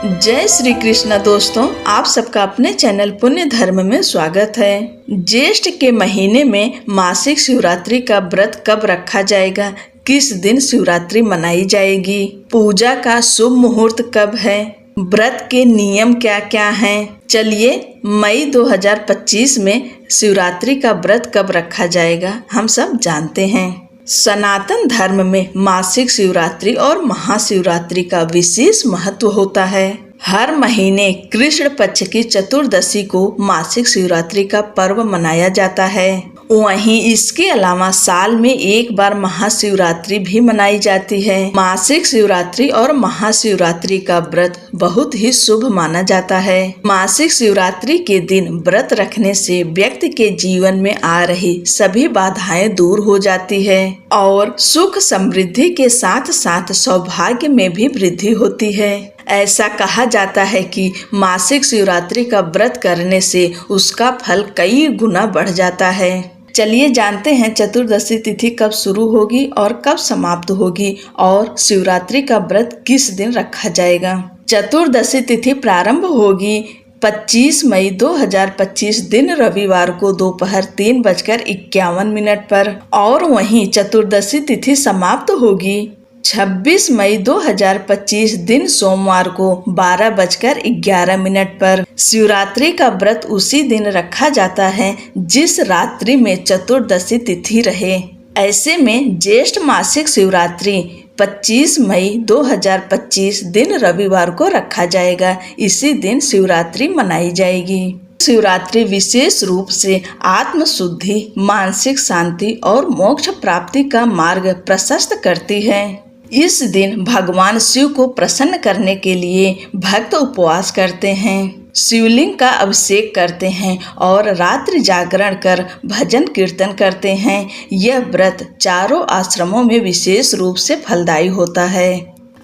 जय श्री कृष्ण दोस्तों, आप सबका अपने चैनल पुण्य धर्म में स्वागत है। ज्येष्ठ के महीने में मासिक शिवरात्रि का व्रत कब रखा जाएगा, किस दिन शिवरात्रि मनाई जाएगी, पूजा का शुभ मुहूर्त कब है, व्रत के नियम क्या क्या हैं। चलिए मई 2025 में शिवरात्रि का व्रत कब रखा जाएगा हम सब जानते हैं। सनातन धर्म में मासिक शिवरात्रि और महाशिवरात्रि का विशेष महत्व होता है। हर महीने कृष्ण पक्ष की चतुर्दशी को मासिक शिवरात्रि का पर्व मनाया जाता है। वहीं इसके अलावा साल में एक बार महाशिवरात्रि भी मनाई जाती है। मासिक शिवरात्रि और महाशिवरात्रि का व्रत बहुत ही शुभ माना जाता है। मासिक शिवरात्रि के दिन व्रत रखने से व्यक्ति के जीवन में आ रही सभी बाधाएं दूर हो जाती है और सुख समृद्धि के साथ साथ सौभाग्य में भी वृद्धि होती है। ऐसा कहा जाता है कि मासिक शिवरात्रि का व्रत करने से उसका फल कई गुना बढ़ जाता है। चलिए जानते हैं चतुर्दशी तिथि कब शुरू होगी और कब समाप्त होगी और शिवरात्रि का व्रत किस दिन रखा जाएगा। चतुर्दशी तिथि प्रारंभ होगी 25 मई 2025 दिन रविवार को दोपहर 3:51 पर और वहीं चतुर्दशी तिथि समाप्त होगी 26 मई 2025 दिन सोमवार को 12:11 पर। शिवरात्रि का व्रत उसी दिन रखा जाता है जिस रात्रि में चतुर्दशी तिथि रहे। ऐसे में ज्येष्ठ मासिक शिवरात्रि 25 मई 2025 दिन रविवार को रखा जाएगा। इसी दिन शिवरात्रि मनाई जाएगी। शिवरात्रि विशेष रूप से आत्म शुद्धि, मानसिक शांति और मोक्ष प्राप्ति का मार्ग प्रशस्त करती है। इस दिन भगवान शिव को प्रसन्न करने के लिए भक्त उपवास करते हैं, शिवलिंग का अभिषेक करते हैं और रात्रि जागरण कर भजन कीर्तन करते हैं। यह व्रत चारों आश्रमों में विशेष रूप से फलदायी होता है।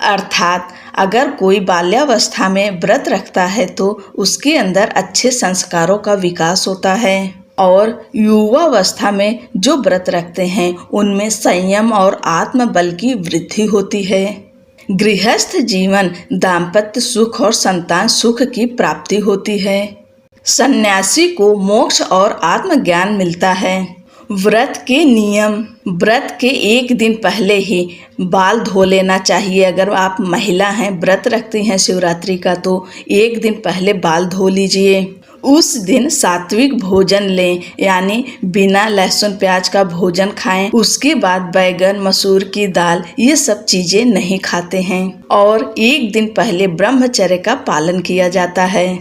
अर्थात अगर कोई बाल्यावस्था में व्रत रखता है तो उसके अंदर अच्छे संस्कारों का विकास होता है और युवावस्था में जो व्रत रखते हैं उनमें संयम और आत्मबल की वृद्धि होती है। गृहस्थ जीवन, दाम्पत्य सुख और संतान सुख की प्राप्ति होती है। सन्यासी को मोक्ष और आत्मज्ञान मिलता है। व्रत के नियम: व्रत के एक दिन पहले ही बाल धो लेना चाहिए। अगर आप महिला हैं, व्रत रखती हैं शिवरात्रि का, तो एक दिन पहले बाल धो लीजिए। उस दिन सात्विक भोजन लें, यानी बिना लहसुन प्याज का भोजन खाएं। उसके बाद बैगन, मसूर की दाल, ये सब चीजें नहीं खाते हैं और एक दिन पहले ब्रह्मचर्य का पालन किया जाता है।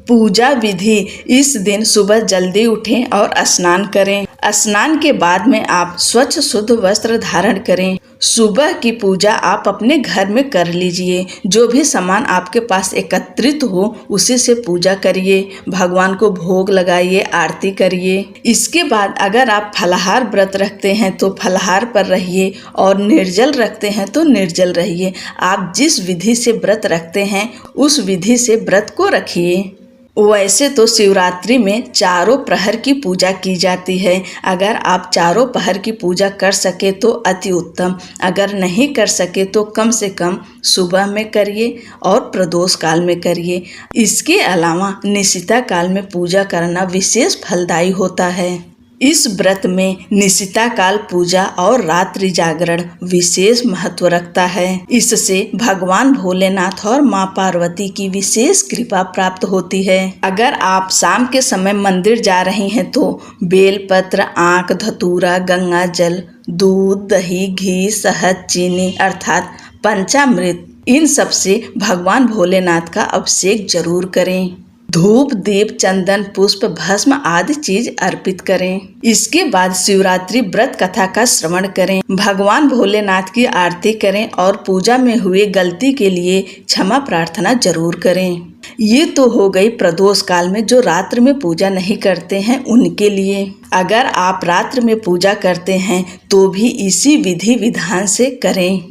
पूजा विधि: इस दिन सुबह जल्दी उठें और स्नान करें। स्नान के बाद में आप स्वच्छ शुद्ध वस्त्र धारण करें। सुबह की पूजा आप अपने घर में कर लीजिए। जो भी सामान आपके पास एकत्रित हो उसी से पूजा करिए, भगवान को भोग लगाइए, आरती करिए। इसके बाद अगर आप फलाहार व्रत रखते हैं तो फलाहार पर रहिए और निर्जल रखते हैं तो निर्जल रहिए। आप जिस विधि से व्रत रखते हैं उस विधि से व्रत को रखिए। वैसे तो शिवरात्रि में चारों प्रहर की पूजा की जाती है। अगर आप चारों प्रहर की पूजा कर सके तो अति उत्तम, अगर नहीं कर सके तो कम से कम सुबह में करिए और प्रदोष काल में करिए। इसके अलावा निशिता काल में पूजा करना विशेष फलदायी होता है। इस व्रत में निशिता काल पूजा और रात्रि जागरण विशेष महत्व रखता है। इससे भगवान भोलेनाथ और माँ पार्वती की विशेष कृपा प्राप्त होती है। अगर आप शाम के समय मंदिर जा रही हैं तो बेलपत्र, आंख, धतूरा, गंगा जल, दूध, दही, घी, शहद, चीनी अर्थात पंचामृत, इन सब से भगवान भोलेनाथ का अभिषेक जरूर करें। धूप, दीप, चंदन, पुष्प, भस्म आदि चीज अर्पित करें। इसके बाद शिवरात्रि व्रत कथा का श्रवण करें, भगवान भोलेनाथ की आरती करें और पूजा में हुए गलती के लिए क्षमा प्रार्थना जरूर करें। ये तो हो गई प्रदोष काल में जो रात्र में पूजा नहीं करते हैं उनके लिए। अगर आप रात्र में पूजा करते हैं तो भी इसी विधि विधान से करें।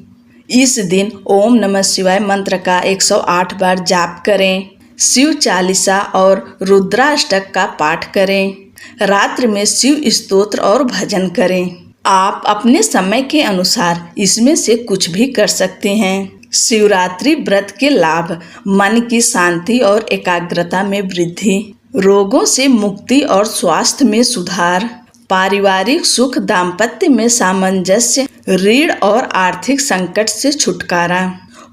इस दिन ओम नमः शिवाय मंत्र का 108 बार जाप करें। शिव चालीसा और रुद्राष्टक का पाठ करें। रात्रि में शिव स्तोत्र और भजन करें। आप अपने समय के अनुसार इसमें से कुछ भी कर सकते हैं। शिवरात्रि व्रत के लाभ: मन की शांति और एकाग्रता में वृद्धि, रोगों से मुक्ति और स्वास्थ्य में सुधार, पारिवारिक सुख, दाम्पत्य में सामंजस्य, ऋण और आर्थिक संकट से छुटकारा,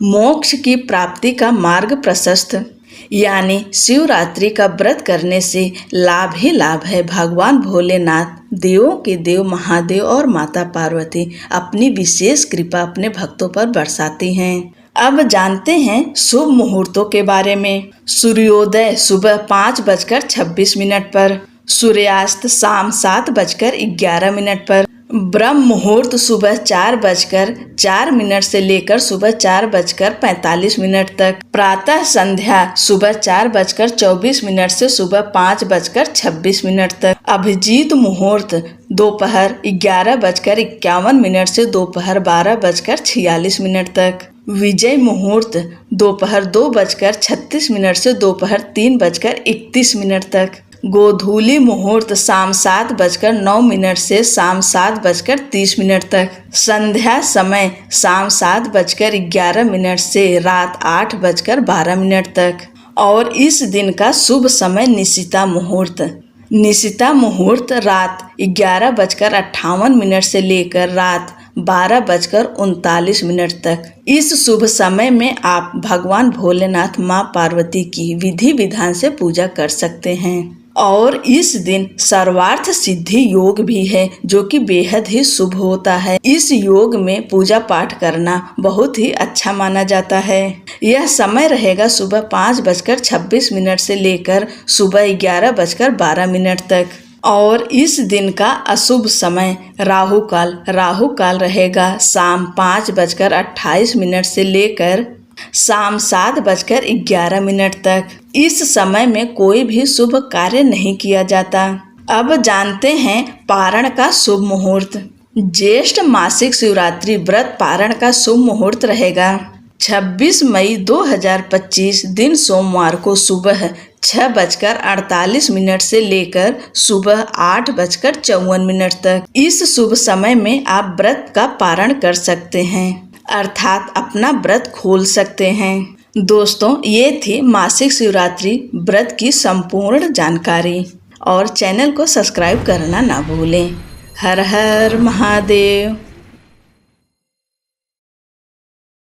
मोक्ष की प्राप्ति का मार्ग प्रशस्त। यानी शिवरात्रि का व्रत करने से लाभ ही लाभ है। भगवान भोलेनाथ, देवों के देव महादेव और माता पार्वती अपनी विशेष कृपा अपने भक्तों पर बरसाती हैं। अब जानते हैं शुभ मुहूर्तों के बारे में। सूर्योदय सुबह 5:26 पर, सूर्यास्त शाम 7:11 पर, ब्रह्म मुहूर्त सुबह 4:04 से लेकर सुबह 4:45 तक, प्रातः संध्या सुबह 4:24 से सुबह 5:26 तक, अभिजीत मुहूर्त दोपहर 11:51 से दोपहर 12:46 तक, विजय मुहूर्त दोपहर 2:36 से दोपहर 3:31 तक, गोधूली मुहूर्त शाम 7:09 से शाम 7:30 तक, संध्या समय शाम 7:11 से रात 8:12 तक। और इस दिन का शुभ समय निशिता मुहूर्त। निशिता मुहूर्त रात 11:58 से लेकर रात 12:39 तक। इस शुभ समय में आप भगवान भोलेनाथ, माँ पार्वती की विधि विधान से पूजा कर सकते हैं। और इस दिन सर्वार्थ सिद्धि योग भी है, जो कि बेहद ही शुभ होता है। इस योग में पूजा पाठ करना बहुत ही अच्छा माना जाता है। यह समय रहेगा सुबह 5:26 से लेकर सुबह 11:12 तक। और इस दिन का अशुभ समय राहु काल रहेगा शाम 5:28 से लेकर शाम 7:11 तक। इस समय में कोई भी शुभ कार्य नहीं किया जाता। अब जानते हैं पारण का शुभ मुहूर्त। ज्येष्ठ मासिक शिवरात्रि व्रत पारण का शुभ मुहूर्त रहेगा 26 मई 2025 दिन सोमवार को सुबह 6:48 से लेकर सुबह 8:54 तक। इस शुभ समय में आप व्रत का पारण कर सकते हैं, अर्थात अपना व्रत खोल सकते हैं। दोस्तों, ये थी मासिक शिवरात्रि व्रत की संपूर्ण जानकारी। और चैनल को सब्सक्राइब करना ना भूलें। हर हर महादेव।